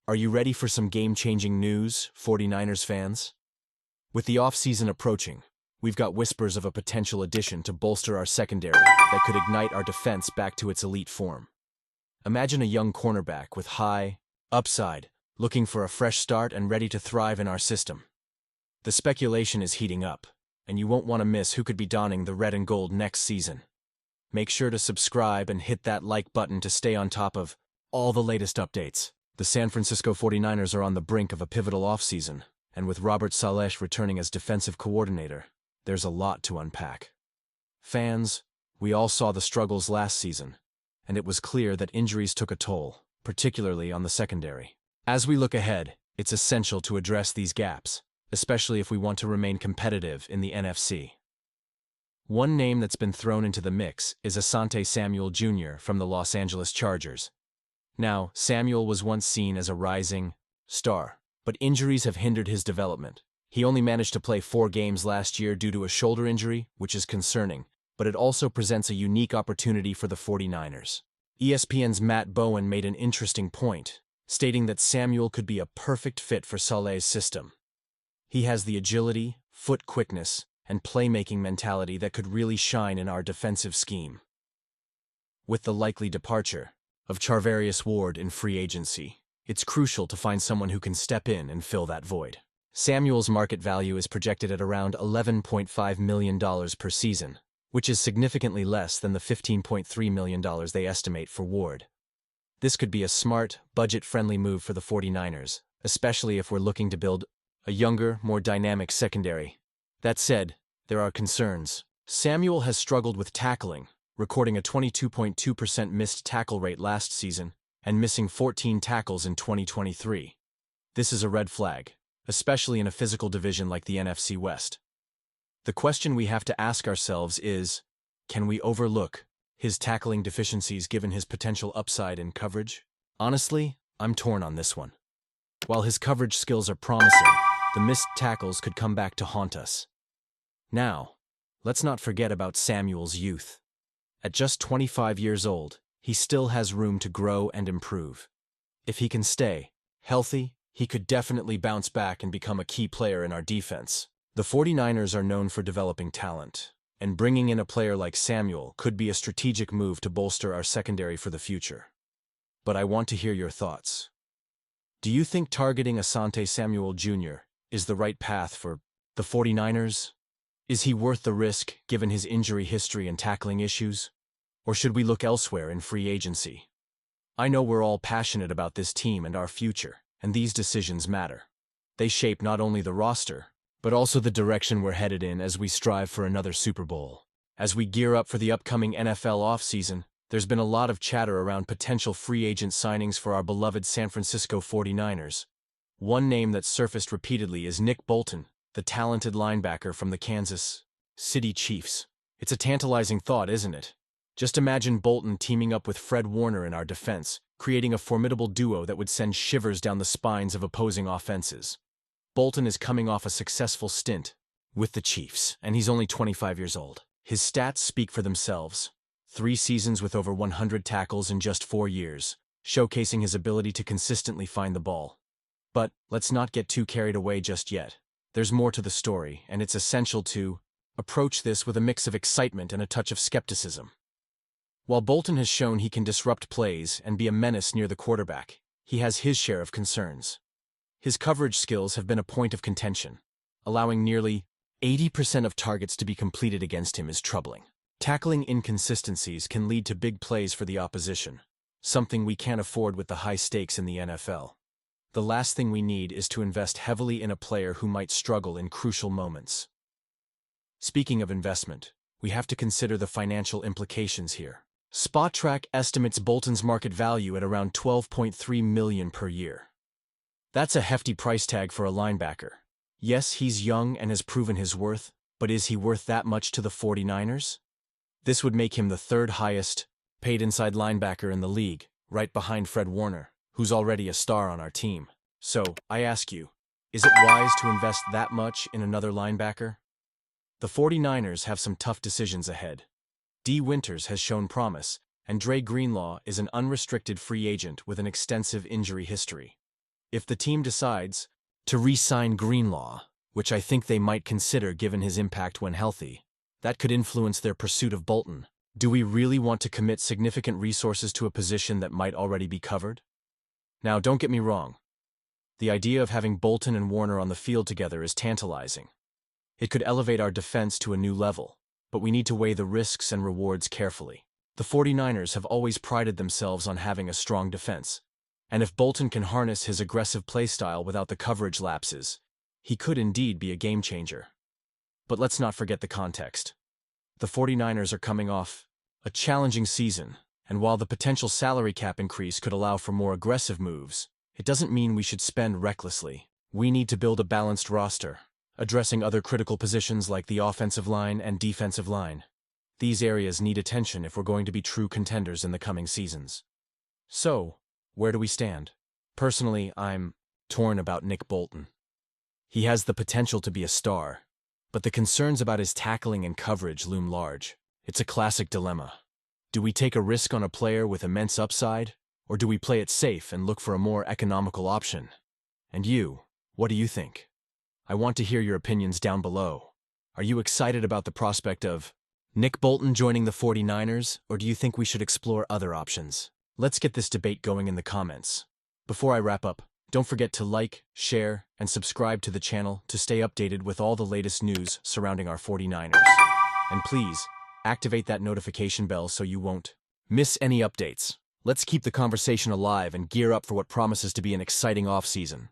Are you ready for some game-changing news, 49ers fans? With the offseason approaching, we've got whispers of a potential addition to bolster our secondary that could ignite our defense back to its elite form. Imagine a young cornerback with high upside, looking for a fresh start and ready to thrive in our system. The speculation is heating up, and you won't want to miss who could be donning the red and gold next season. Make sure to subscribe and hit that like button to stay on top of all the latest updates. The San Francisco 49ers are on the brink of a pivotal offseason, and with Robert Saleh returning as defensive coordinator, there's a lot to unpack. Fans, we all saw the struggles last season, and it was clear that injuries took a toll, particularly on the secondary. As we look ahead, it's essential to address these gaps, especially if we want to remain competitive in the NFC. One name that's been thrown into the mix is Asante Samuel Jr. from the Los Angeles Chargers. Now, Samuel was once seen as a rising star, but injuries have hindered his development. He only managed to play 4 games last year due to a shoulder injury, which is concerning, but it also presents a unique opportunity for the 49ers. ESPN's Matt Bowen made an interesting point, stating that Samuel could be a perfect fit for Saleh's system. He has the agility, foot quickness, and playmaking mentality that could really shine in our defensive scheme. With the likely departure of Charvarius Ward in free agency, it's crucial to find someone who can step in and fill that void. Samuel's market value is projected at around $11.5 million per season, which is significantly less than the $15.3 million they estimate for Ward. This could be a smart, budget-friendly move for the 49ers, especially if we're looking to build a younger, more dynamic secondary. That said, there are concerns. Samuel has struggled with tackling, recording a 22.2% missed tackle rate last season and missing 14 tackles in 2023. This is a red flag, especially in a physical division like the NFC West. The question we have to ask ourselves is, can we overlook his tackling deficiencies given his potential upside in coverage? Honestly, I'm torn on this one. While his coverage skills are promising, the missed tackles could come back to haunt us. Now, let's not forget about Samuel's youth. At just 25 years old, he still has room to grow and improve. If he can stay healthy, he could definitely bounce back and become a key player in our defense. The 49ers are known for developing talent, and bringing in a player like Samuel could be a strategic move to bolster our secondary for the future. But I want to hear your thoughts. Do you think targeting Asante Samuel Jr. is the right path for the 49ers? Is he worth the risk, given his injury history and tackling issues? Or should we look elsewhere in free agency? I know we're all passionate about this team and our future, and these decisions matter. They shape not only the roster, but also the direction we're headed in as we strive for another Super Bowl. As we gear up for the upcoming NFL offseason, there's been a lot of chatter around potential free agent signings for our beloved San Francisco 49ers. One name that's surfaced repeatedly is Nick Bolton, the talented linebacker from the Kansas City Chiefs. It's a tantalizing thought, isn't it? Just imagine Bolton teaming up with Fred Warner in our defense, creating a formidable duo that would send shivers down the spines of opposing offenses. Bolton is coming off a successful stint with the Chiefs, and he's only 25 years old. His stats speak for themselves. 3 seasons with over 100 tackles in just 4 years, showcasing his ability to consistently find the ball. But let's not get too carried away just yet. There's more to the story, and it's essential to approach this with a mix of excitement and a touch of skepticism. While Bolton has shown he can disrupt plays and be a menace near the quarterback, he has his share of concerns. His coverage skills have been a point of contention. Allowing nearly 80% of targets to be completed against him is troubling. Tackling inconsistencies can lead to big plays for the opposition, something we can't afford with the high stakes in the NFL. The last thing we need is to invest heavily in a player who might struggle in crucial moments. Speaking of investment, we have to consider the financial implications here. SpotTrack estimates Bolton's market value at around $12.3 million per year. That's a hefty price tag for a linebacker. Yes, he's young and has proven his worth, but is he worth that much to the 49ers? This would make him the 3rd highest paid inside linebacker in the league, right behind Fred Warner, who's already a star on our team. So, I ask you, is it wise to invest that much in another linebacker? The 49ers have some tough decisions ahead. Dee Winters has shown promise, and Dre Greenlaw is an unrestricted free agent with an extensive injury history. If the team decides to re-sign Greenlaw, which I think they might consider given his impact when healthy, that could influence their pursuit of Bolton. Do we really want to commit significant resources to a position that might already be covered? Now, don't get me wrong. The idea of having Bolton and Warner on the field together is tantalizing. It could elevate our defense to a new level, but we need to weigh the risks and rewards carefully. The 49ers have always prided themselves on having a strong defense, and if Bolton can harness his aggressive playstyle without the coverage lapses, he could indeed be a game changer. But let's not forget the context. The 49ers are coming off a challenging season, and while the potential salary cap increase could allow for more aggressive moves, it doesn't mean we should spend recklessly. We need to build a balanced roster, addressing other critical positions like the offensive line and defensive line. These areas need attention if we're going to be true contenders in the coming seasons. So, where do we stand? Personally, I'm torn about Nick Bolton. He has the potential to be a star, but the concerns about his tackling and coverage loom large. It's a classic dilemma. Do we take a risk on a player with immense upside, or do we play it safe and look for a more economical option? And you, what do you think? I want to hear your opinions down below. Are you excited about the prospect of Nick Bolton joining the 49ers, or do you think we should explore other options? Let's get this debate going in the comments. Before I wrap up, don't forget to like, share, and subscribe to the channel to stay updated with all the latest news surrounding our 49ers. And please, activate that notification bell so you won't miss any updates. Let's keep the conversation alive and gear up for what promises to be an exciting off-season.